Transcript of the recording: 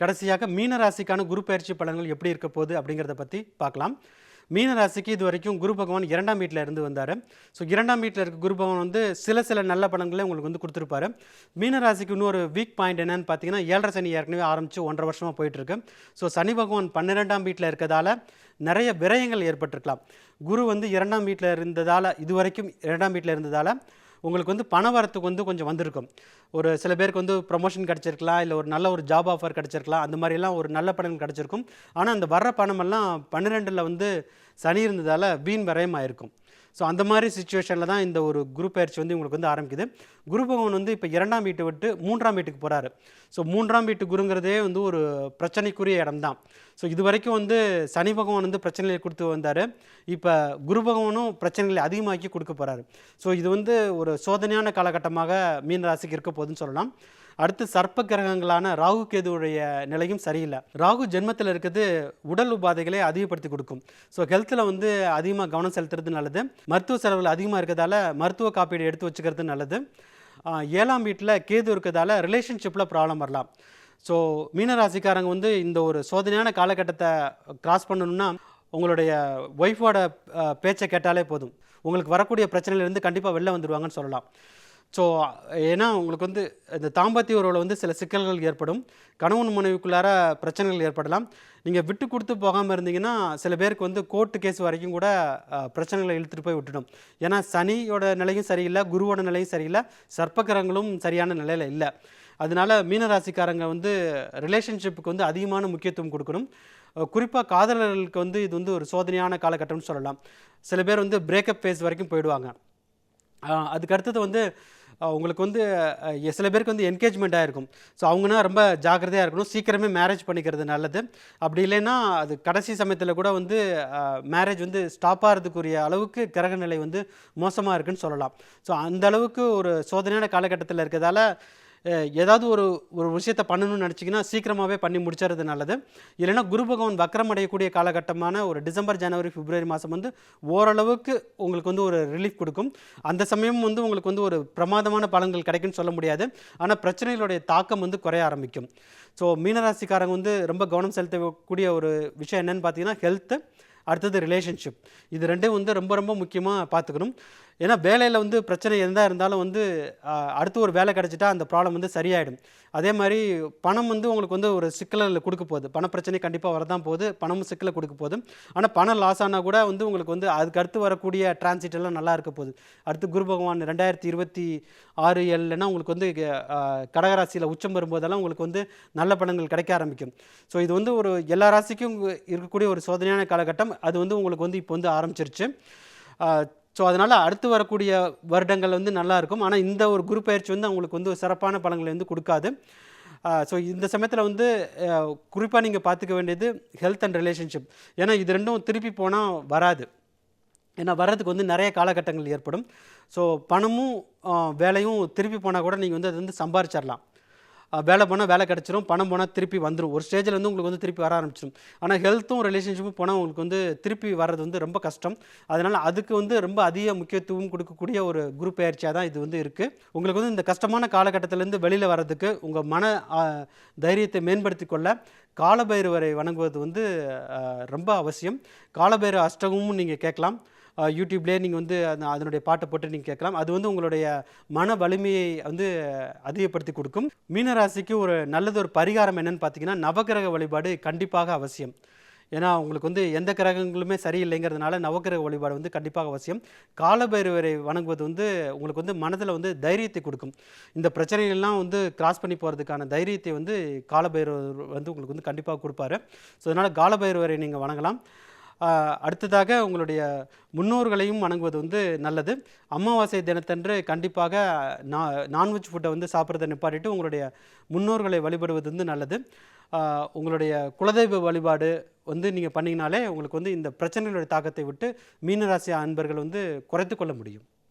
கடைசியாக மீன ராசிக்கான குரு பயிற்சி பலன்கள் எப்படி இருக்க போகுது அப்படிங்கிறத பற்றி பார்க்கலாம். மீன ராசிக்கு இது வரைக்கும் குரு பகவான் 2ஆம் வீட்டில் இருந்து வந்தார். ஸோ 2ஆம் வீட்டில் இருக்க குரு பகவான் வந்து சில நல்ல பலன்களை உங்களுக்கு வந்து கொடுத்துருப்பாரு. மீன ராசிக்கு இன்னொரு வீக் பாயிண்ட் என்னன்னு பார்த்தீங்கன்னா, 7.5 சனி ஏற்கனவே ஆரம்பித்து 1.5 வருஷமாக போயிட்டுருக்கு. ஸோ சனி பகவான் 12ஆம் வீட்டில் இருக்கிறதால நிறைய விரயங்கள் ஏற்பட்டிருக்கலாம். குரு வந்து 2ஆம் வீட்டில் இருந்ததால், இது வரைக்கும் 2ஆம் வீட்டில் இருந்ததால் உங்களுக்கு வந்து பண வரத்துக்கு வந்து கொஞ்சம் வந்திருக்கும். ஒரு சில பேருக்கு வந்து ப்ரொமோஷன் கிடச்சிருக்கலாம், இல்லை ஒரு நல்ல ஒரு ஜாப் ஆஃபர் கிடச்சிருக்கலாம், அந்த மாதிரிலாம் ஒரு நல்ல பலன் கிடச்சிருக்கும். ஆனால் அந்த வர்ற பணமெல்லாம் 12ல் வந்து சனி இருந்ததால் வீண் விரயமாயிருக்கும். ஸோ அந்த மாதிரி சுச்சுவேஷனில் தான் இந்த ஒரு குரு பயிற்சி வந்து உங்களுக்கு வந்து ஆரம்பிக்குது. குரு பகவான் வந்து இப்போ 2ஆம் வீட்டை விட்டு 3ஆம் வீட்டுக்கு போகிறாரு. ஸோ 3ஆம் வீட்டு குருங்கிறதே வந்து ஒரு பிரச்சனைக்குரிய இடம் தான். ஸோ இது வரைக்கும் வந்து சனி பகவான் வந்து பிரச்சனைகளை கொடுத்து வந்தார். இப்போ குரு பகவானும் பிரச்சனைகளை அதிகமாக்கி கொடுக்க போகிறாரு. ஸோ இது வந்து ஒரு சோதனையான காலகட்டமாக மீன ராசிக்கு இருக்க போகுதுன்னு சொல்லலாம். அடுத்து சர்ப்ப கிரகங்களான ராகு கேதுவுடைய நிலையும் சரியில்லை. ராகு ஜென்மத்தில் இருக்கிறது உடல் உபாதைகளை அதிகப்படுத்தி கொடுக்கும். ஸோ ஹெல்த்தில் வந்து அதிகமாக கவனம் செலுத்துறது நல்லது. மருத்துவ செலவுகள் அதிகமாக இருக்கிறதால மருத்துவ காப்பீடு எடுத்து வச்சுக்கிறது நல்லது. 7ஆம் வீட்டில் கேது இருக்கிறதால ரிலேஷன்ஷிப்பில் ப்ராப்ளம் வரலாம். ஸோ மீனராசிக்காரங்க வந்து இந்த ஒரு சோதனையான காலகட்டத்தை கிராஸ் பண்ணணும்னா உங்களுடைய ஒய்ஃபோட பேச்சை கேட்டாலே போதும். உங்களுக்கு வரக்கூடிய பிரச்சனையிலேருந்து கண்டிப்பாக வெளில வந்துடுவாங்கன்னு சொல்லலாம். ஸோ ஏன்னா உங்களுக்கு வந்து இந்த தாம்பத்திய உறவில் வந்து சில சிக்கல்கள் ஏற்படும். கணவன் மனைவிக்குள்ளார பிரச்சனைகள் ஏற்படலாம். நீங்கள் விட்டு கொடுத்து போகாமல் இருந்தீங்கன்னா சில பேருக்கு வந்து கோர்ட்டு கேஸ் வரைக்கும் கூட பிரச்சனைகளை இழுத்துட்டு போய் விட்டுடும். ஏன்னா சனியோட நிலையும் சரியில்லை, குருவோட நிலையும் சரியில்லை, சர்ப்பக்கிரகங்களும் சரியான நிலையில் இல்லை. அதனால மீனராசிக்காரங்க வந்து ரிலேஷன்ஷிப்புக்கு வந்து அதிகமான முக்கியத்துவம் கொடுக்கணும். குறிப்பாக காதலர்களுக்கு வந்து இது வந்து ஒரு சோதனையான காலகட்டம்னு சொல்லலாம். சில பேர் வந்து பிரேக்கப் ஃபேஸ் வரைக்கும் போயிடுவாங்க. அதுக்கு அடுத்தது வந்து உங்களுக்கு வந்து சில பேருக்கு வந்து என்கேஜ்மெண்ட் ஆகிருக்கும். ஸோ அவங்கன்னா ரொம்ப ஜாக்கிரதையாக இருக்கணும். சீக்கிரமே மேரேஜ் பண்ணிக்கிறது நல்லது. அப்படி இல்லைன்னா அது கடைசி சமயத்தில் கூட வந்து மேரேஜ் வந்து ஸ்டாப் ஆகிறதுக்குரிய அளவுக்கு கிரக நிலை வந்து மோசமாக இருக்குதுன்னு சொல்லலாம். ஸோ அந்த அளவுக்கு ஒரு சோதனையான காலகட்டத்தில் இருக்கிறதால ஏதாவது ஒரு விஷயத்தை பண்ணணும்னு நினச்சிங்கன்னா சீக்கிரமாகவே பண்ணி முடிச்சுறது நல்லது. இல்லைன்னா குரு பகவான் வக்கரம் அடையக்கூடிய காலகட்டமான ஒரு டிசம்பர், ஜனவரி, பிப்ரவரி மாதம் வந்து ஓரளவுக்கு உங்களுக்கு வந்து ஒரு ரிலீஃப் கொடுக்கும். அந்த சமயம் வந்து உங்களுக்கு வந்து ஒரு பிரமாதமான பலன்கள் கிடைக்குன்னு சொல்ல முடியாது. ஆனால் பிரச்சனைகளுடைய தாக்கம் வந்து குறைய ஆரம்பிக்கும். ஸோ மீனராசிக்காரங்க வந்து ரொம்ப கவனம் செலுத்தக்கூடிய ஒரு விஷயம் என்னென்னு பார்த்தீங்கன்னா ஹெல்த்து, அடுத்தது ரிலேஷன்ஷிப். இது ரெண்டும் வந்து ரொம்ப ரொம்ப முக்கியமாக பார்த்துக்கணும். ஏன்னா வேலையில் வந்து பிரச்சனை எதாக இருந்தாலும் வந்து அடுத்து ஒரு வேலை கிடச்சிட்டா அந்த ப்ராப்ளம் வந்து சரியாயிடும். அதே மாதிரி பணம் வந்து உங்களுக்கு வந்து ஒரு சிக்கலில் கொடுக்க போகுது. பணப்பிரச்சனை கண்டிப்பாக வரதான் போகுது, பணமும் சிக்கலை கொடுக்க போகுது. ஆனால் பணம் லாஸ் ஆனால் கூட வந்து உங்களுக்கு வந்து அதுக்கு அடுத்து வரக்கூடிய டிரான்சிட் எல்லாம் நல்லா இருக்க போகுது. அடுத்து குரு பகவான் 2026 7னா உங்களுக்கு வந்து கடகராசியில் உச்சம் வரும்போதெல்லாம் உங்களுக்கு வந்து நல்ல பலன்கள் கிடைக்க ஆரம்பிக்கும். ஸோ இது வந்து ஒரு எல்லா ராசிக்கும் இருக்கக்கூடிய ஒரு சோதனையான காலகட்டம். அது வந்து உங்களுக்கு வந்து இப்போ வந்து ஆரம்பிச்சிருச்சு. ஸோ அதனால் அடுத்து வரக்கூடிய வருடங்கள் வந்து நல்லாயிருக்கும். ஆனால் இந்த ஒரு குரு பயிற்சி வந்து அவங்களுக்கு வந்து சிறப்பான பலன்களை வந்து கொடுக்காது. ஸோ இந்த சமயத்தில் வந்து குறிப்பாக நீங்கள் பார்த்துக்க வேண்டியது ஹெல்த் அண்ட் ரிலேஷன்ஷிப். ஏன்னா இது ரெண்டும் திருப்பி போனால் வராது. ஏன்னா வர்றதுக்கு வந்து நிறைய காலகட்டங்கள் ஏற்படும். ஸோ பணமும் வேலையும் திருப்பி போனால் கூட நீங்கள் வந்து அது வந்து சம்பாரிச்சிடலாம். வேலை போனால் வேலை கிடச்சிரும், பணம் போனால் திருப்பி வந்துடும். ஒரு ஸ்டேஜில் வந்து உங்களுக்கு வந்து திருப்பி வர ஆரம்பிச்சிடும். ஆனால் ஹெல்த்தும் ரிலேஷன்ஷிப்பும் போனால் உங்களுக்கு வந்து திருப்பி வர்றது வந்து ரொம்ப கஷ்டம். அதனால் அதுக்கு வந்து ரொம்ப அதிக முக்கியத்துவம் கொடுக்கக்கூடிய ஒரு குரு பயிற்சியாக தான் இது வந்து இருக்குது. உங்களுக்கு வந்து இந்த கஷ்டமான காலகட்டத்திலேருந்து வெளியில் வர்றதுக்கு உங்கள் மன தைரியத்தை மேம்படுத்தி கொள்ள காலபைரவரை வணங்குவது வந்து ரொம்ப அவசியம். காலபைரவ அஷ்டகமும் நீங்கள் கேட்கலாம். யூடியூப்லேயே நீங்கள் வந்து அதனுடைய பாட்டை போட்டு நீங்கள் கேட்கலாம். அது வந்து உங்களுடைய மன வலிமையை வந்து அதிகப்படுத்தி கொடுக்கும். மீனராசிக்கு ஒரு நல்லது ஒரு பரிகாரம் என்னென்னு பார்த்தீங்கன்னா, நவகிரக வழிபாடு கண்டிப்பாக அவசியம். ஏன்னா உங்களுக்கு வந்து எந்த கிரகங்களுமே சரியில்லைங்கிறதுனால நவகிரக வழிபாடு வந்து கண்டிப்பாக அவசியம். காலபைரவரை வணங்குவது வந்து உங்களுக்கு வந்து மனதில் வந்து தைரியத்தை கொடுக்கும். இந்த பிரச்சனைகள்லாம் வந்து கிராஸ் பண்ணி போகிறதுக்கான தைரியத்தை வந்து காலபைரவர் வந்து உங்களுக்கு வந்து கண்டிப்பாக கொடுப்பாரு. ஸோ அதனால் காலபைரவரை நீங்கள் வணங்கலாம். அடுத்ததாக உங்களுடைய முன்னோர்களையும் வணங்குவது வந்து நல்லது. அமாவாசை தினத்தன்று கண்டிப்பாக நான்வெஜ் ஃபுட்டை வந்து சாப்பிட்றதை நிப்பாட்டிட்டு உங்களுடைய முன்னோர்களை வழிபடுவது வந்து நல்லது. உங்களுடைய குலதெய்வ வழிபாடு வந்து நீங்கள் பண்ணிங்கனாலே உங்களுக்கு வந்து இந்த பிரச்சனைகளுடைய தாக்கத்தை விட்டு மீனராசி அன்பர்கள் வந்து குறைத்து கொள்ள முடியும்.